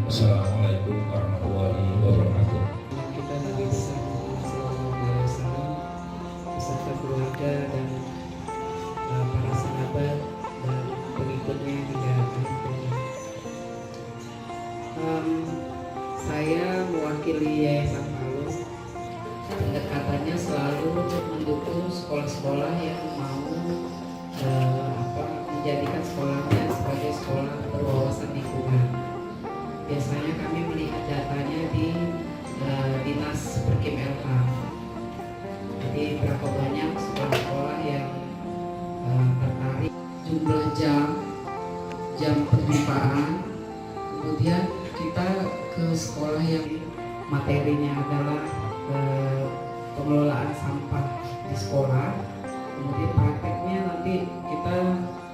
Assalamualaikum warahmatullahi wabarakatuh. Kita Nabi besar Muhammad SAW beserta keluarga dan para sahabat dan pengikutnya hingga akhir hayat. Saya mewakili Yayasan Palu. Pendekatannya selalu mendukung sekolah-sekolah yang mau menjadikan sekolahnya sebagai sekolah berwawasan lingkungan. Biasanya kami melihat datanya di Dinas Perkim LH. Jadi berapa banyak sekolah-sekolah yang tertarik, jumlah jam penerimaan, kemudian kita ke sekolah yang materinya adalah pengelolaan sampah di sekolah, kemudian prakteknya nanti kita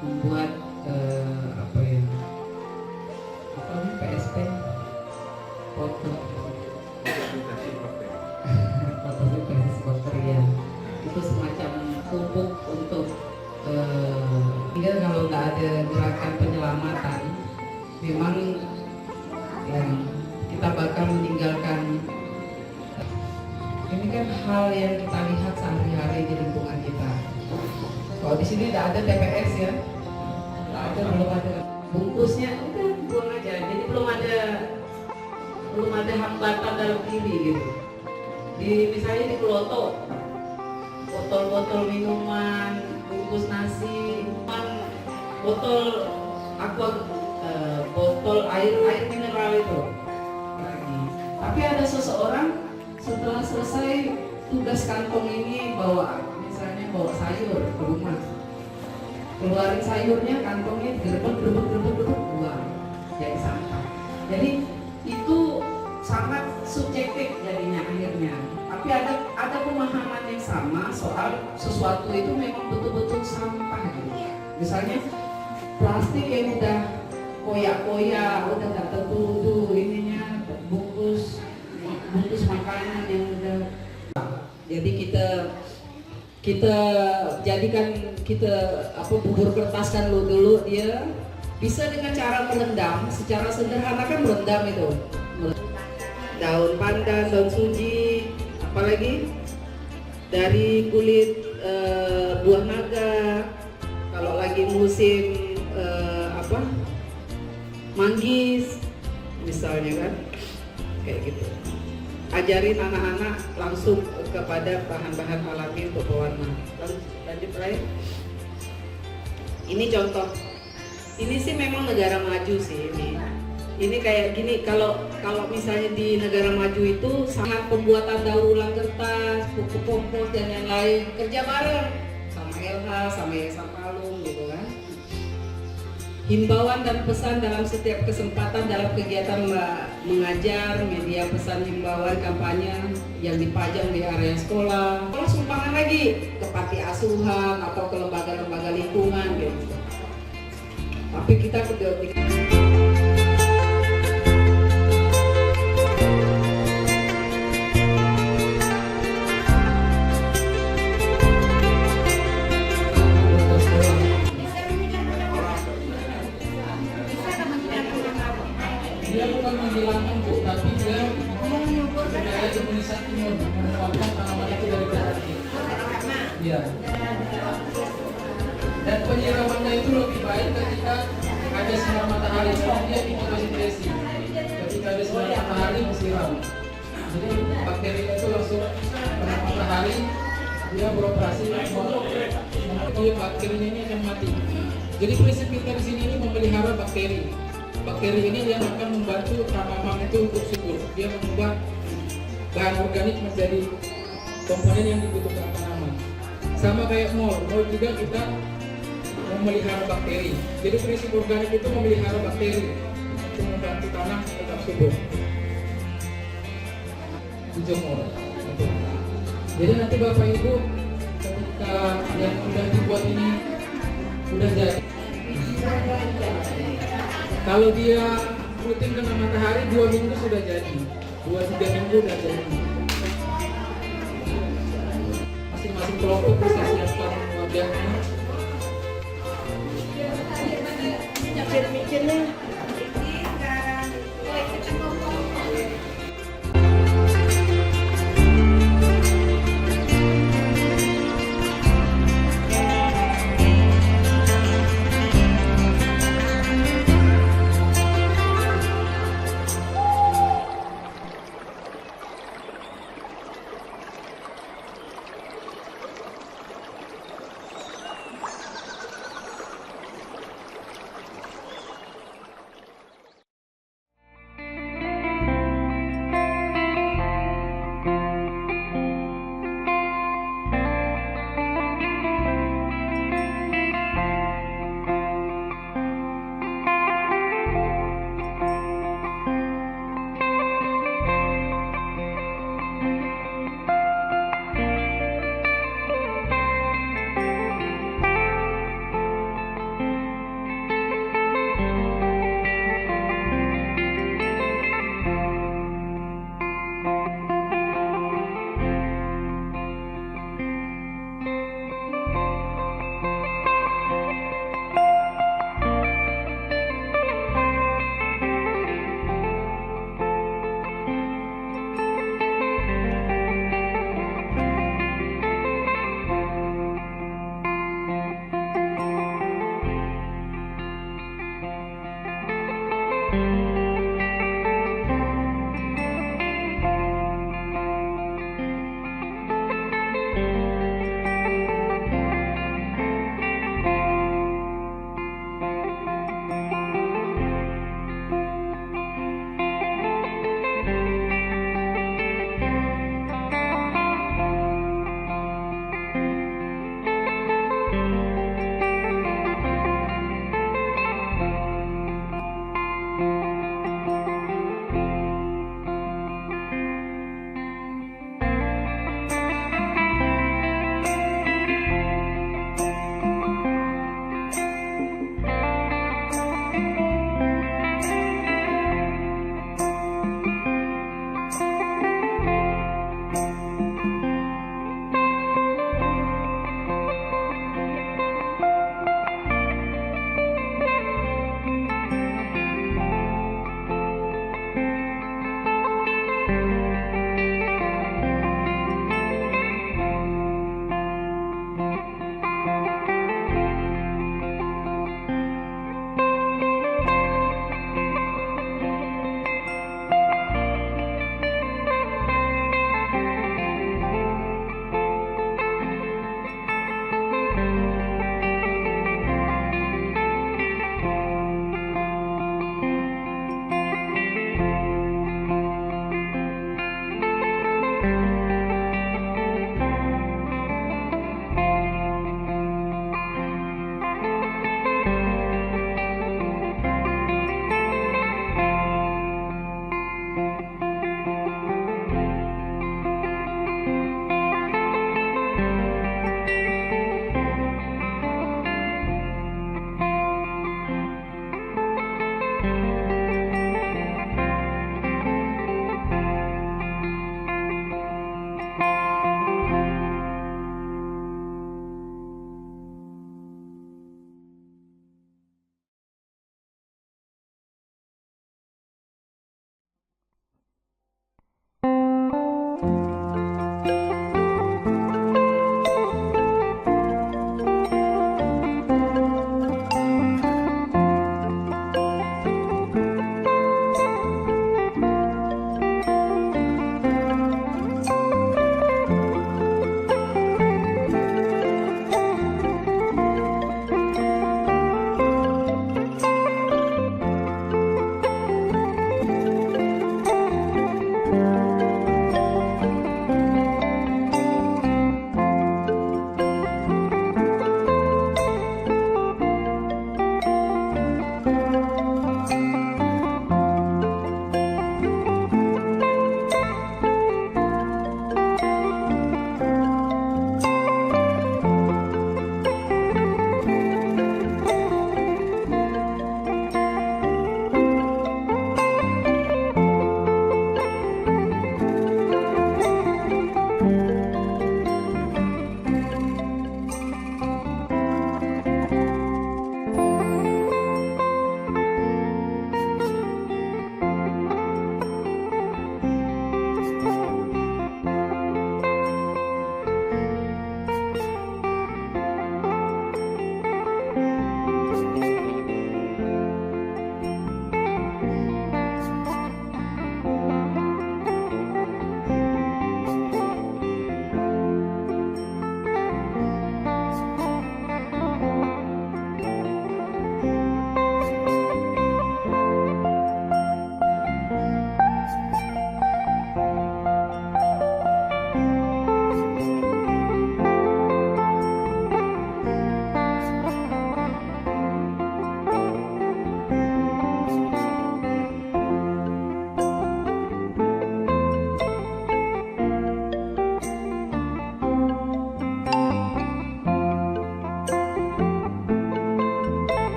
membuat PSP foto ya, itu semacam pupuk untuk hingga kalau nggak ada gerakan penyelamatan memang yang kita bakal meninggalkan. Ini kan hal yang kita lihat sehari-hari di lingkungan kita. Kalau di sini tidak ada TPS ya, belum ada bungkusnya, udah buang aja. Jadi belum ada hambatan dalam diri gitu. Misalnya di Kloto, botol-botol minuman, bungkus nasi, botol botol air mineral itu. Tapi ada seseorang setelah selesai tugas kantong ini misalnya bawa sayur ke rumah, keluarin sayurnya, kantongnya gerebek buang jadi sampah. Jadi itu sangat subjektif jadinya akhirnya. Tapi ada pemahaman yang sama soal sesuatu itu memang betul-betul sampah gitu. Misalnya plastik yang udah koyak-koyak, udah nggak tertutup ininya, bungkus makanan yang udah. Jadi kita jadikan bubur kertas kan dulu dia bisa dengan cara merendam, secara sederhana kan merendam itu. Daun pandan, daun suji, apalagi dari kulit buah naga. Kalau lagi musim manggis misalnya kan, kayak gitu. Ajarin anak-anak langsung kepada bahan-bahan alami untuk pewarna. Lanjut lain. Ini contoh. Ini sih memang negara maju sih ini. Ini kayak gini, kalau misalnya di negara maju itu sangat pembuatan daur ulang kertas, pupuk kompos dan yang lain kerja bareng sama LH, sama Yayasan Palung gitu kan. Himbauan dan pesan dalam setiap kesempatan dalam kegiatan mengajar, media pesan himbauan kampanye yang dipajang di area sekolah. Kalau sumbangan lagi ke panti asuhan atau ke lembaga-lembaga lingkungan gitu. Tapi kita dia bukan menghilangkan Bu, tapi dia budaya Indonesia Timur memanfaatkan tanaman itu dari petani. Iya. Dan penyiramannya itu lebih baik ketika ada sinar matahari, dia fotosintesis. Ketika ada sinar matahari disiram. Jadi bakteri itu langsung kena matahari, dia beroperasi membuat bakterinya ini akan mati. Jadi prinsip kita di sini ini memelihara bakteri. Bakteri ini yang akan membantu tanaman itu untuk subur. Dia mengubah bahan organik menjadi komponen yang dibutuhkan tanaman. Sama kayak mol juga kita memelihara bakteri. Jadi prinsip organik itu memelihara bakteri untuk membantu tanah tetap subur. Dijemur. Jadi nanti Bapak Ibu ketika yang sudah dibuat ini sudah jadi. Kalau dia rutin kena matahari 2 minggu sudah jadi, 2-3 minggu sudah jadi. Masing-masing kelompok bisa siapkan wadahnya. Mikir-mikirnya.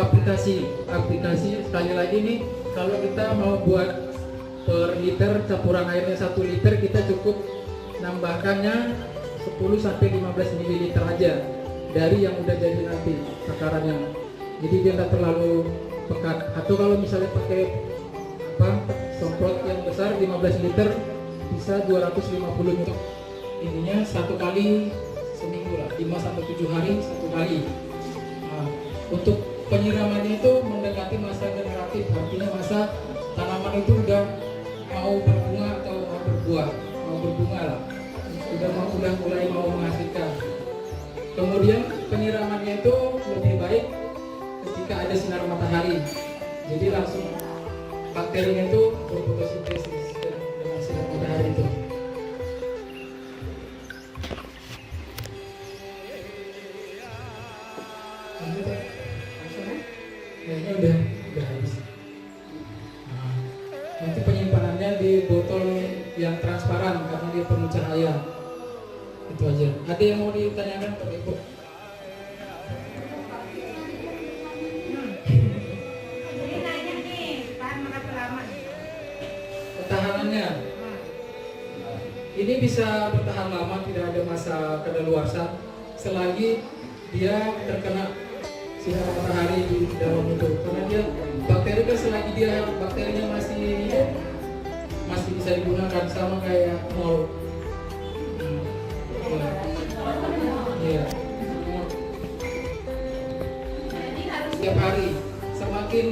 aplikasi sekali lagi nih, kalau kita mau buat per liter campuran airnya 1 liter, kita cukup nambahkannya 10 sampai 15 ml aja dari yang udah jadi nanti takarannya. Jadi dia nggak terlalu pekat. Atau kalau misalnya pakai semprot yang besar 15 liter bisa 250 ml. Ininya 1 kali seminggu lah, 5 sampai 7 hari 1 kali. Nah, untuk penyiramannya itu mendekati masa generatif, artinya masa tanaman itu udah mau berbunga atau mau berbuah, mau berbunga lah, udah mulai mau menghasilkan. Kemudian penyiramannya itu lebih baik ketika ada sinar matahari, jadi langsung bakterinya itu berfotosintesis dengan sinar matahari itu. Kayaknya udah habis. Nah, nanti penyimpanannya di botol yang transparan karena dia penuh cahaya. Itu aja. Ada yang mau ditanyakan Pak Ibu? Ketahanannya ini bisa bertahan lama, tidak ada masa kadaluarsa selagi dia terkena sinar matahari di dalam itu, karena dia bakteri kan selagi dia bakterinya masih hidup masih bisa digunakan, sama kayak mol. Iya. Setiap hari semakin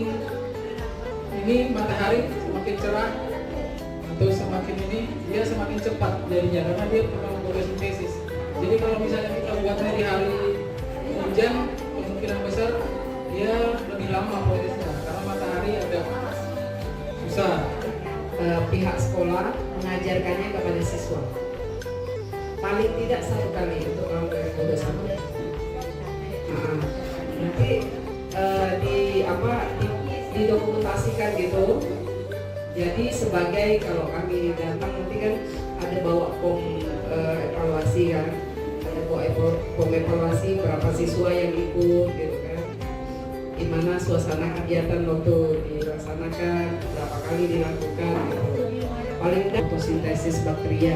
ini matahari semakin cerah atau semakin ini dia semakin cepat jadinya karena dia pernah fotosintesis. Jadi kalau misalnya kita buatnya di hari hujan, kemungkinan besar dia lebih lama prosesnya karena matahari agak susah. Pihak sekolah mengajarkannya kepada siswa paling tidak 1 kali untuk tahun 2021. Nanti didokumentasikan gitu. Jadi sebagai kalau kami datang nanti kan ada bawa form evaluasi kan, ada bawa form evaluasi berapa siswa yang ikut gitu kan, gimana suasana kegiatan waktu dilaksanakan, berapa kali dilakukan gitu. Paling tidak fotosintesis bakteria.